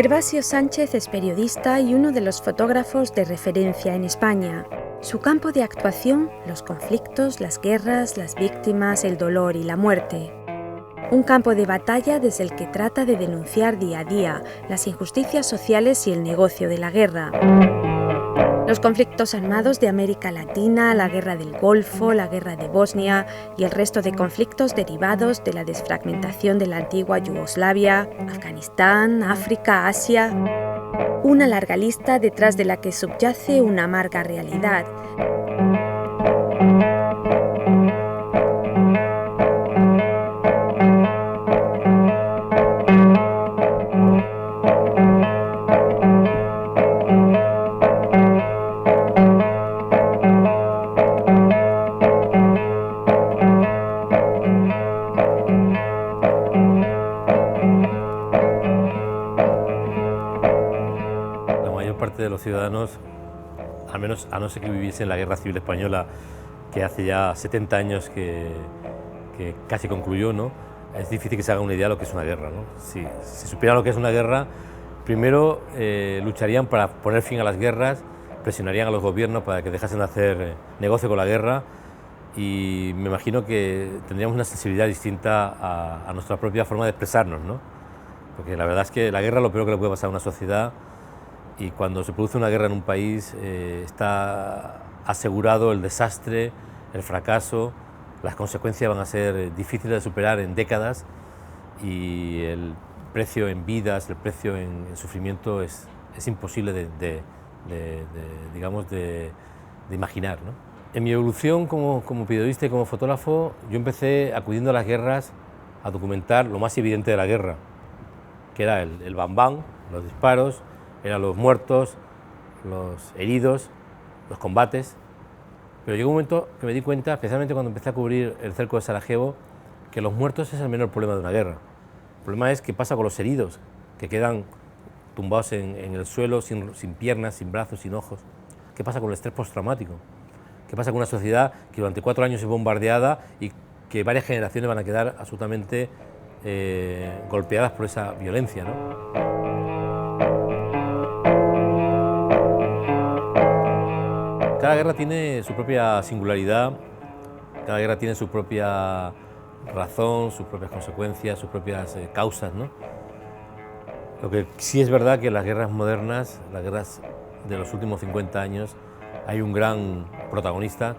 Gervasio Sánchez es periodista y uno de los fotógrafos de referencia en España. Su campo de actuación, los conflictos, las guerras, las víctimas, el dolor y la muerte. Un campo de batalla desde el que trata de denunciar día a día las injusticias sociales y el negocio de la guerra. Los conflictos armados de América Latina, la guerra del Golfo, la guerra de Bosnia y el resto de conflictos derivados de la desfragmentación de la antigua Yugoslavia, Afganistán, África, Asia. Una larga lista detrás de la que subyace una amarga realidad. De los ciudadanos, al menos a no ser que viviesen en la Guerra Civil Española, que hace ya 70 años que casi concluyó, ¿no? Es difícil que se haga una idea de lo que es una guerra, ¿no? Si supieran lo que es una guerra, primero lucharían para poner fin a las guerras, presionarían a los gobiernos para que dejasen de hacer negocio con la guerra, y me imagino que tendríamos una sensibilidad distinta a nuestra propia forma de expresarnos, ¿no? Porque la verdad es que la guerra es lo peor que le puede pasar a una sociedad. Y cuando se produce una guerra en un país está asegurado el desastre, el fracaso, las consecuencias van a ser difíciles de superar en décadas y el precio en vidas, el precio en sufrimiento es imposible de imaginar, ¿no? En mi evolución como periodista y como fotógrafo, yo empecé acudiendo a las guerras a documentar lo más evidente de la guerra, que era el bam bam, los disparos, eran los muertos, los heridos, los combates. Pero llegó un momento que me di cuenta, especialmente cuando empecé a cubrir el cerco de Sarajevo, que los muertos es el menor problema de una guerra. El problema es qué pasa con los heridos, que quedan tumbados en el suelo, sin piernas, sin brazos, sin ojos. ¿Qué pasa con el estrés postraumático? ¿Qué pasa con una sociedad que durante 4 años es bombardeada y que varias generaciones van a quedar absolutamente golpeadas por esa violencia, ¿no? Cada guerra tiene su propia singularidad, cada guerra tiene su propia razón, sus propias consecuencias, sus propias causas, ¿no? Lo que sí es verdad que en las guerras modernas, las guerras de los últimos 50 años, hay un gran protagonista,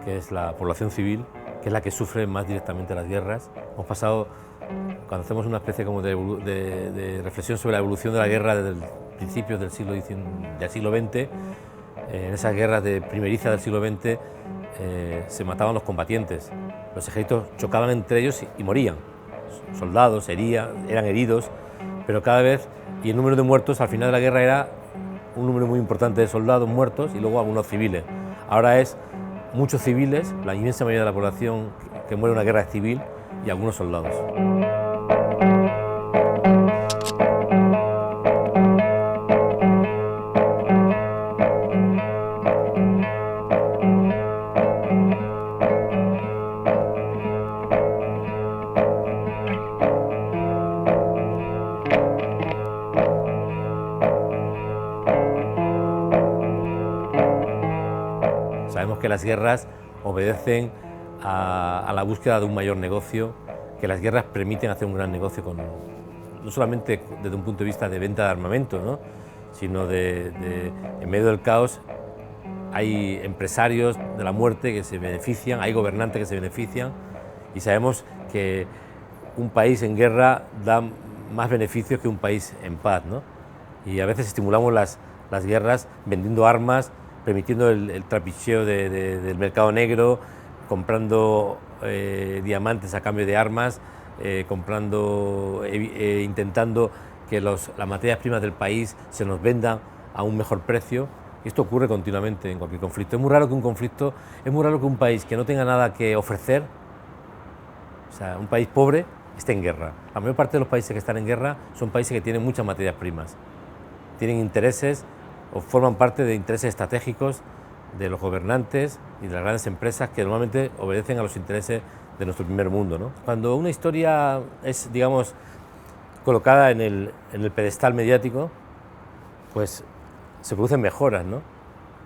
que es la población civil, que es la que sufre más directamente las guerras. Hemos pasado, cuando hacemos una especie como de reflexión sobre la evolución de la guerra desde principios del siglo XX, en esas guerras de primeriza del siglo XX se mataban los combatientes, los ejércitos chocaban entre ellos y morían, soldados eran heridos, pero cada vez, y el número de muertos al final de la guerra era un número muy importante de soldados muertos y luego algunos civiles. Ahora es muchos civiles, la inmensa mayoría de la población que muere en una guerra civil y algunos soldados. Sabemos que las guerras obedecen a la búsqueda de un mayor negocio, que las guerras permiten hacer un gran negocio, no solamente desde un punto de vista de venta de armamento, ¿no? Sino en medio del caos hay empresarios de la muerte que se benefician, hay gobernantes que se benefician, y sabemos que un país en guerra da más beneficios que un país en paz, ¿no? Y a veces estimulamos las guerras vendiendo armas, permitiendo el trapicheo del mercado negro, comprando diamantes a cambio de armas, intentando que las materias primas del país se nos vendan a un mejor precio. Esto ocurre continuamente en cualquier conflicto. Es muy raro que un país que no tenga nada que ofrecer, o sea, un país pobre, esté en guerra. La mayor parte de los países que están en guerra son países que tienen muchas materias primas, tienen intereses o forman parte de intereses estratégicos de los gobernantes y de las grandes empresas que normalmente obedecen a los intereses de nuestro primer mundo, ¿no? Cuando una historia es, digamos, colocada en el pedestal mediático, pues se producen mejoras, ¿no?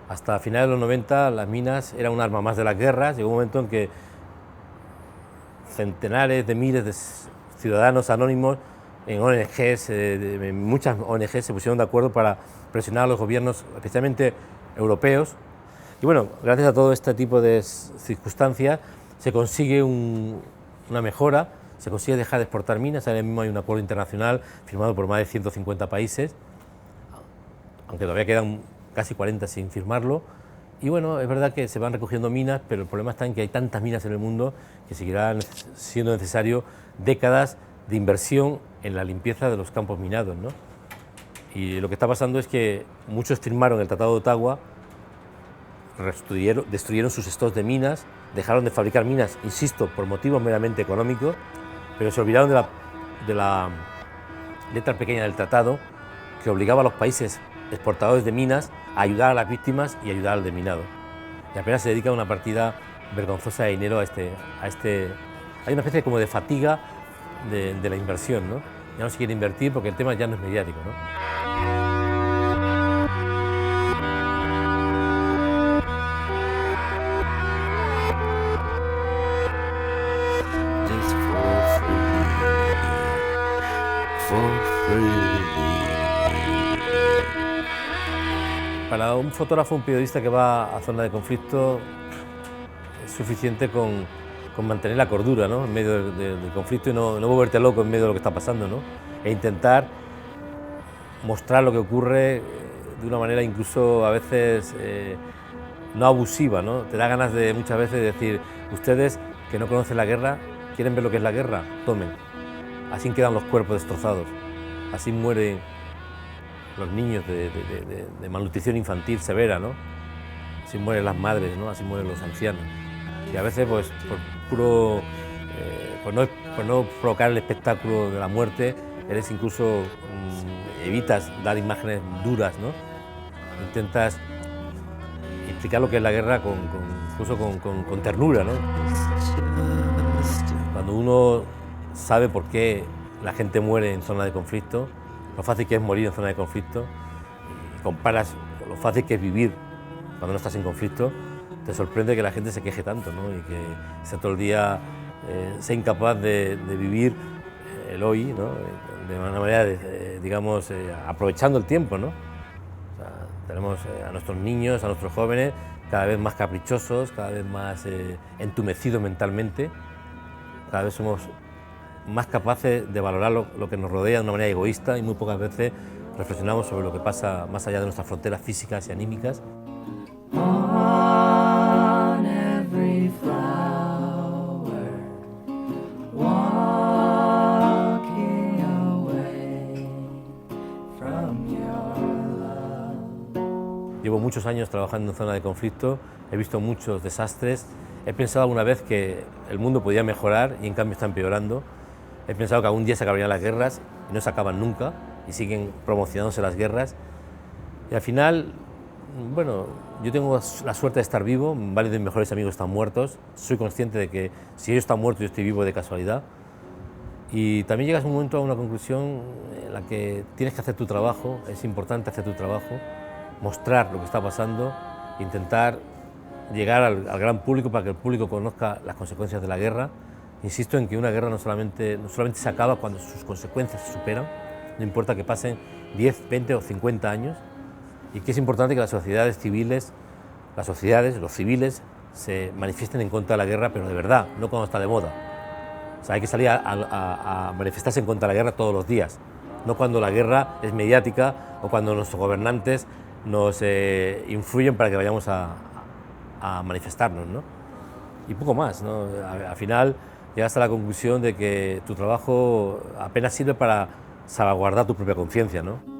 Hasta finales de los 90 las minas eran un arma más de las guerras. Llegó un momento en que centenares de miles de ciudadanos anónimos en ONGs, muchas ONGs se pusieron de acuerdo para presionar a los gobiernos, especialmente europeos. Y bueno, gracias a todo este tipo de circunstancias se consigue una mejora, se consigue dejar de exportar minas. Ahora mismo hay un acuerdo internacional firmado por más de 150 países, aunque todavía quedan casi 40 sin firmarlo. Y bueno, es verdad que se van recogiendo minas, pero el problema está en que hay tantas minas en el mundo que seguirá siendo necesario décadas de inversión en la limpieza de los campos minados, ¿no? Y lo que está pasando es que muchos firmaron el Tratado de Ottawa, destruyeron sus stocks de minas, dejaron de fabricar minas, insisto, por motivos meramente económicos, pero se olvidaron de la letra pequeña del tratado que obligaba a los países exportadores de minas a ayudar a las víctimas y ayudar al desminado. Y apenas se dedica una partida vergonzosa de dinero a este. Hay una especie como de fatiga de la inversión, ¿no? Ya no se quiere invertir porque el tema ya no es mediático, ¿no? Para un fotógrafo, un periodista que va a zona de conflicto, es suficiente con mantener la cordura, ¿no?, en medio del conflicto y no volverte loco en medio de lo que está pasando, ¿no?, e intentar mostrar lo que ocurre de una manera incluso a veces no abusiva, ¿no? Te da ganas de muchas veces de decir, ustedes que no conocen la guerra, ¿quieren ver lo que es la guerra? Tomen. Así quedan los cuerpos destrozados, así mueren los niños de malnutrición infantil severa, ¿no? Así mueren las madres, ¿no? Así mueren los ancianos. Y a veces, pues, por no provocar el espectáculo de la muerte, eres incluso evitas dar imágenes duras, ¿no? Intentas explicar lo que es la guerra incluso con ternura, ¿no? Cuando uno sabe por qué la gente muere en zona de conflicto, lo fácil que es morir en zona de conflicto, y comparas con lo fácil que es vivir cuando no estás en conflicto, te sorprende que la gente se queje tanto, ¿no? Y que sea todo el día sea incapaz de vivir el hoy, ¿no?, de una manera, digamos, aprovechando el tiempo, ¿no? O sea, tenemos a nuestros niños, a nuestros jóvenes, cada vez más caprichosos, cada vez más entumecidos mentalmente, cada vez somos más capaces de valorar lo que nos rodea de una manera egoísta y muy pocas veces reflexionamos sobre lo que pasa más allá de nuestras fronteras físicas y anímicas. Llevo muchos años trabajando en zona de conflicto, he visto muchos desastres, he pensado alguna vez que el mundo podía mejorar y en cambio está empeorando. He pensado que algún día se acabarían las guerras y no se acaban nunca y siguen promocionándose las guerras. Y al final, bueno, yo tengo la suerte de estar vivo, varios de mis mejores amigos están muertos, soy consciente de que si ellos están muertos yo estoy vivo de casualidad. Y también llegas un momento a una conclusión en la que tienes que hacer tu trabajo, es importante hacer tu trabajo, mostrar lo que está pasando, intentar llegar al gran público para que el público conozca las consecuencias de la guerra. Insisto en que una guerra no solamente se acaba cuando sus consecuencias se superan, no importa que pasen 10, 20 o 50 años, y que es importante que las sociedades civiles, los civiles, se manifiesten en contra de la guerra, pero de verdad, no cuando está de moda. O sea, hay que salir a manifestarse en contra de la guerra todos los días, no cuando la guerra es mediática o cuando nuestros gobernantes nos influyen para que vayamos a manifestarnos, ¿no? Y poco más, ¿no? Al final llegas a la conclusión de que tu trabajo apenas sirve para salvaguardar tu propia conciencia, ¿no?